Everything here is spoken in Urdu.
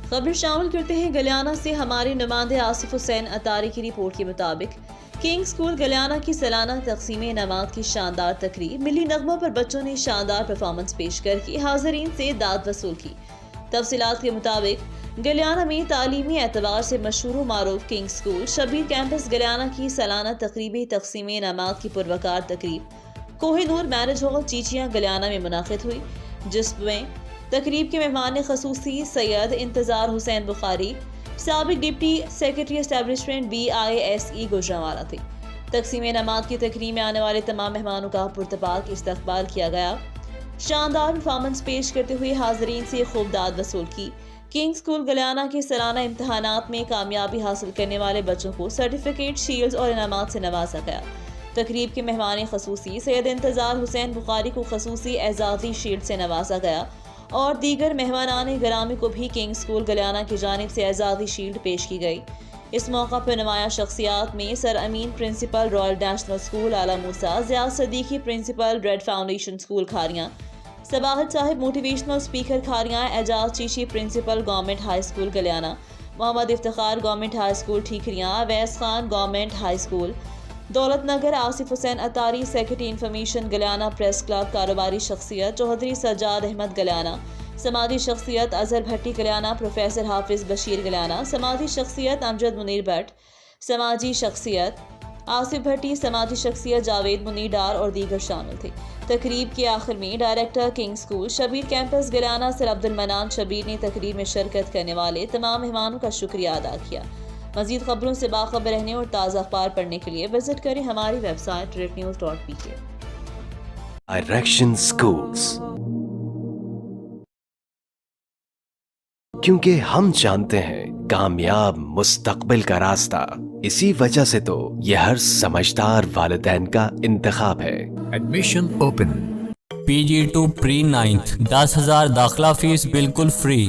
خبر شامل کرتے ہیں گلیانہ سے ہمارے نمائندے آصف حسین اتاری کی رپورٹ کے مطابق کنگ اسکول گلیانہ کی سالانہ تقسیم انعامات کی شاندار تقریب ملی نغموں پر بچوں نے شاندار پرفارمنس پیش کر کے حاضرین سے داد وصول کی۔ تفصیلات کے مطابق گلیانہ میں تعلیمی اعتبار سے مشہور و معروف کنگ اسکول شبیر کیمپس گلیانہ کی سالانہ تقریبی تقسیم انعامات کی پروقار تقریب کوہ نور میرج ہال چیچیاں گلیانہ میں منعقد ہوئی، جس میں تقریب کے مہمان خصوصی سید انتظار حسین بخاری، سابق deputy secretary establishment BISE Gujranwala تھے۔ تقسیم انعامات کی تقریب میں آنے والے تمام مہمانوں کا پرتپاک استقبال کیا گیا۔ شاندار پرفارمنس پیش کرتے ہوئے حاضرین سے خوب داد وصول کی۔ کنگ اسکول گلیانہ کے سالانہ امتحانات میں کامیابی حاصل کرنے والے بچوں کو سرٹیفکیٹ، شیلڈز اور انعامات سے نوازا گیا۔ تقریب کے مہمان خصوصی سید انتظار حسین بخاری کو خصوصی اعزازی شیلڈ سے نوازا گیا اور دیگر مہمانان گرامی کو بھی کنگ اسکول گلیانہ کی جانب سے اعزازی شیلڈ پیش کی گئی۔ اس موقع پر نمایاں شخصیات میں sir Amin principal royal national school Aala Musa, Zia Siddiqui principal read foundation school Kharian, Sabahat sahib motivational speaker Kharian, Ejaz Cheshi principal government high school Galiana, Muhammad Iftikhar government high school Thikriyan, Owais Khan government high school Daulat Nagar, Asif Hussain Attari secretary information Galiana press club, کاروباری شخصیت چودھری سجاد احمد گلیانہ، سماجی شخصیت اظہر بھٹی گلیانہ، پروفیسر حافظ بشیر گلیانہ، سماجی شخصیت امجد منیر بٹ، سماجی شخصیت آصف بھٹی، سماجی شخصیت جاوید منیر ڈار اور دیگر شامل تھے۔ تقریب کے آخر میں director king school Shabbir campus Galiana sir Abdul Mannan Shabbir نے تقریب میں شرکت کرنے والے تمام مہمانوں کا شکریہ ادا کیا۔ مزید خبروں سے باخبر رہنے اور تازہ اخبار پڑھنے کے لیے وزٹ کریں ہماری web site rednews.pk۔ Direction schools, کیونکہ ہم جانتے ہیں کامیاب مستقبل کا راستہ، اسی وجہ سے تو یہ ہر سمجھدار والدین کا انتخاب ہے۔ ایڈمیشن اوپن، PG2 پری 9th 10,000 داخلہ فیس بالکل فری۔